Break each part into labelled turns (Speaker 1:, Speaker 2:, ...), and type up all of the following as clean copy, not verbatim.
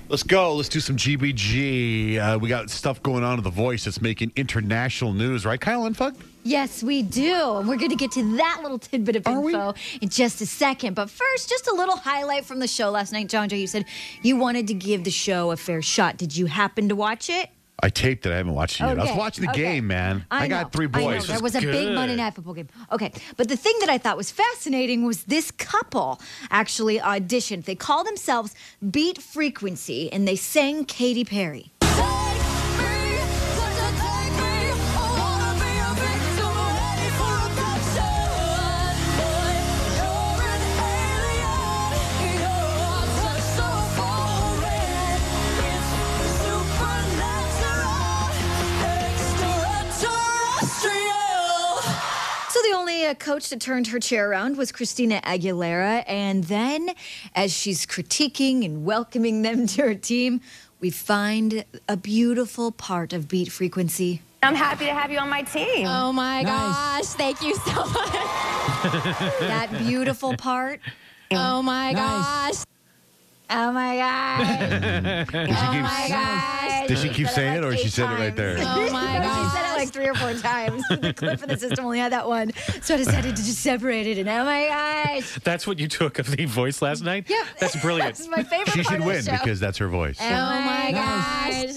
Speaker 1: Let's go. Let's do some GBG. We got stuff going on with The Voice that's making international news, right, Kyle Unfuck?
Speaker 2: Yes, we do. And we're going to get to that little tidbit of info in just a second. But first, just a little highlight from the show last night. John Joe, you said you wanted to give the show a fair shot. Did you happen to watch it?
Speaker 1: I taped it. I haven't watched it yet. I was watching the game, man. I got three boys.
Speaker 2: There was a big Monday Night Football game. Okay, but the thing that I thought was fascinating was this couple actually auditioned. They call themselves Beat Frequency, and they sang Katy Perry. The only coach that turned her chair around was Christina Aguilera. And then, as she's critiquing and welcoming them to her team, we find a beautiful part of Beat Frequency.
Speaker 3: I'm happy to have you on my team.
Speaker 2: Oh, my gosh. Thank you so much. That beautiful part. Oh, my gosh. Oh, my gosh. Oh, my gosh.
Speaker 1: Did she keep saying it, or she said it right there?
Speaker 2: Oh, my gosh. She said it like 3 or 4 times. The clip of the system only had that one. So I decided to just separate it. And oh, my gosh.
Speaker 4: That's what you took of the voice last night?
Speaker 2: Yep.
Speaker 4: That's brilliant.
Speaker 2: That's my favorite
Speaker 1: She
Speaker 2: part
Speaker 1: should
Speaker 2: of the
Speaker 1: win
Speaker 2: show.
Speaker 1: because that's her voice.
Speaker 2: Oh, my gosh.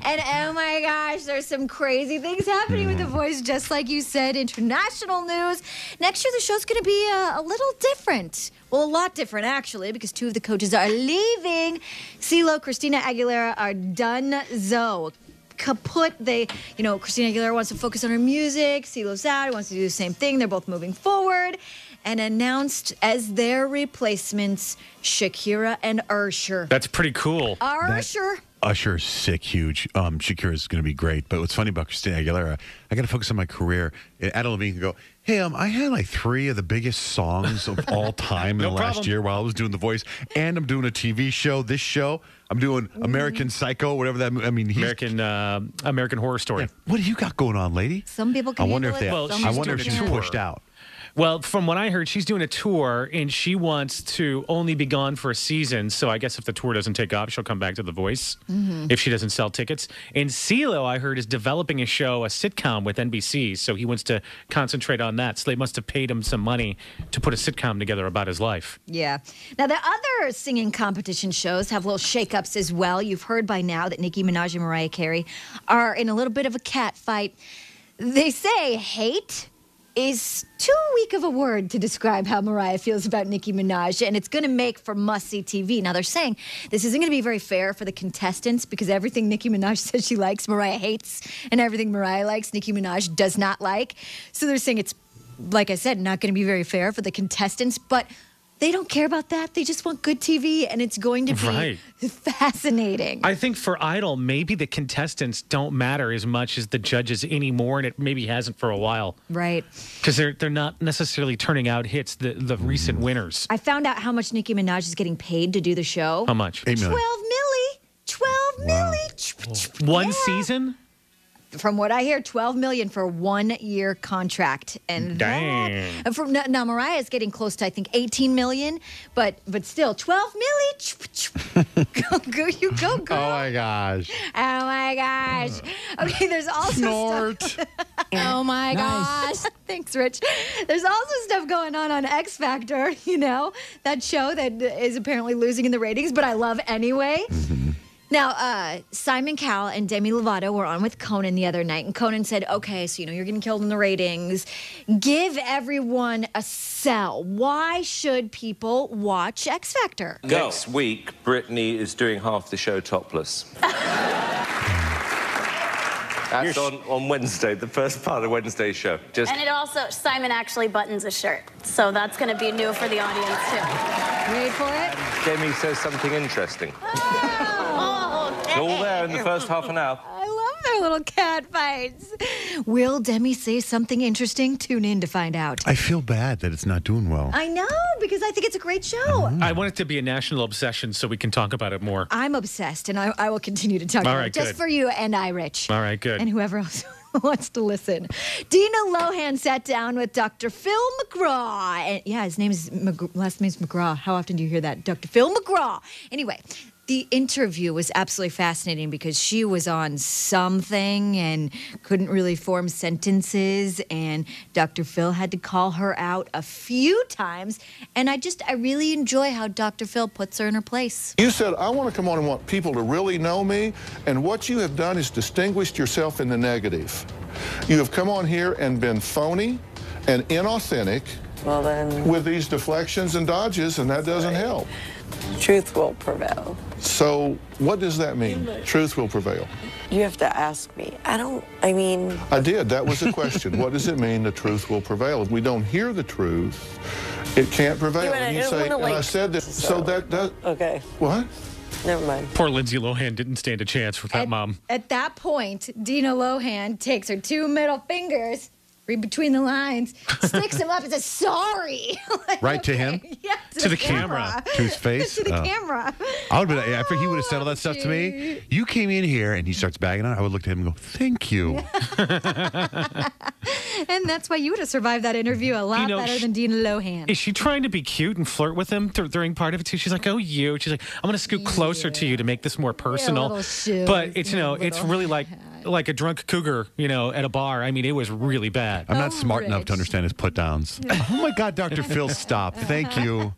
Speaker 2: And oh, my gosh, there's some crazy things happening with The Voice, just like you said. International news. Next year, the show's going to be a little different. Well, a lot different, actually, because 2 of the coaches are leaving. CeeLo, Christina Aguilera are done-zo. Kaput. Christina Aguilera wants to focus on her music. CeeLo's out. He wants to do the same thing. They're both moving forward. And announced as their replacements, Shakira and Usher.
Speaker 4: That's pretty cool.
Speaker 2: Usher.
Speaker 1: Usher's sick, huge. Shakira's going to be great. But what's funny about Christina Aguilera, I got to focus on my career. Adam Levine can go, hey, I had like 3 of the biggest songs of all time in the last year while I was doing The Voice. And I'm doing a TV show, this show. I'm doing American Psycho, whatever that,
Speaker 4: American Horror Story.
Speaker 1: Yeah. What do you got going on, lady?
Speaker 2: Some people can handle it.
Speaker 1: I wonder if she's pushed out.
Speaker 4: Well, from what I heard, she's doing a tour, and she wants to only be gone for a season. So I guess if the tour doesn't take off, she'll come back to The Voice if she doesn't sell tickets. And CeeLo, I heard, is developing a sitcom with NBC, so he wants to concentrate on that. So they must have paid him some money to put a sitcom together about his life.
Speaker 2: Yeah. Now, the other singing competition shows have little shakeups as well. You've heard by now that Nicki Minaj and Mariah Carey are in a little bit of a cat fight. They say hate is too weak of a word to describe how Mariah feels about Nicki Minaj, and it's going to make for must-see TV. Now, they're saying this isn't going to be very fair for the contestants because everything Nicki Minaj says she likes, Mariah hates, and everything Mariah likes, Nicki Minaj does not like. So they're saying it's, like I said, not going to be very fair for the contestants, but they don't care about that. They just want good TV, and it's going to be fascinating.
Speaker 4: I think for Idol, maybe the contestants don't matter as much as the judges anymore, and it maybe hasn't for a while.
Speaker 2: Right.
Speaker 4: Because they're not necessarily turning out hits, the recent winners.
Speaker 2: I found out how much Nicki Minaj is getting paid to do the show.
Speaker 4: How much?
Speaker 1: 8 million.
Speaker 2: 12 milli.
Speaker 4: One season?
Speaker 2: From what I hear, $12 million for a 1-year contract, and now Mariah is getting close to, I think, $18 million, but still, $12 million. You go, girl.
Speaker 1: Oh my gosh.
Speaker 2: Oh my gosh. Okay, there's also stuff. Oh my gosh. Thanks, Rich. There's also stuff going on X Factor. That show that is apparently losing in the ratings, but I love anyway. Now, Simon Cowell and Demi Lovato were on with Conan the other night, and Conan said, okay, so, you're getting killed in the ratings. Give everyone a sell. Why should people watch X Factor?
Speaker 5: Next week, Britney is doing half the show topless. That's on Wednesday, the first part of Wednesday's show.
Speaker 3: And it also, Simon actually buttons a shirt. So that's going to be new for the audience, too.
Speaker 2: Ready for it?
Speaker 5: Demi says something interesting. It's all there in the first half an hour.
Speaker 2: I love their little cat fights. Will Demi say something interesting? Tune in to find out.
Speaker 1: I feel bad that it's not doing well.
Speaker 2: I know, because I think it's a great show.
Speaker 4: I want it to be a national obsession so we can talk about it more.
Speaker 2: I'm obsessed, and I will continue to talk about it just for you and I, Rich.
Speaker 4: All right, good.
Speaker 2: And whoever else wants to listen. Dina Lohan sat down with Dr. Phil McGraw. And yeah, his last name's McGraw. How often do you hear that? Dr. Phil McGraw. Anyway, the interview was absolutely fascinating because she was on something and couldn't really form sentences, and Dr. Phil had to call her out a few times, and I really enjoy how Dr. Phil puts her in her place.
Speaker 6: You said, I want to come on and want people to really know me, and what you have done is distinguished yourself in the negative. You have come on here and been phony and inauthentic with these deflections and dodges, and that doesn't help.
Speaker 7: Truth will prevail.
Speaker 6: So what does that mean? Truth will prevail.
Speaker 7: You have to ask me. I did. That was the question. What does it mean the truth will prevail? If we don't hear the truth, it can't prevail. And you say, and I said that, so that does... Okay.
Speaker 6: What?
Speaker 7: Never mind.
Speaker 4: Poor Lindsay Lohan didn't stand a chance with that mom.
Speaker 2: At that point, Dina Lohan takes her two middle fingers, read between the lines, sticks them up and says, sorry. Like,
Speaker 1: right to him?
Speaker 2: Yeah,
Speaker 4: to the camera.
Speaker 1: To his face?
Speaker 2: To the camera.
Speaker 1: I would have been, after he would have said all that stuff to me, you came in here and he starts bagging on it, I would look at him and go, thank you.
Speaker 2: And that's why you would have survived that interview a lot better than Dina Lohan.
Speaker 4: Is she trying to be cute and flirt with him during part of it too? She's like, oh, you. She's like, I'm going to scoot closer to you to make this more personal. But it's, it's really like a drunk cougar, at a bar. I mean, it was really bad.
Speaker 1: I'm not smart enough to understand his put downs. Oh my God, Dr. Phil, stop. Thank you.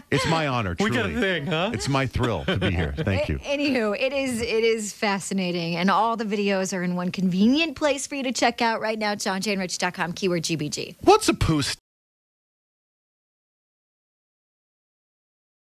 Speaker 1: It's my honor, truly.
Speaker 4: We got a thing, huh?
Speaker 1: It's my thrill to be here. Thank you.
Speaker 2: Anywho, it is fascinating. And all the videos are in one convenient place for you to check out right now. JohnJaneRich.com, keyword GBG.
Speaker 1: What's a poo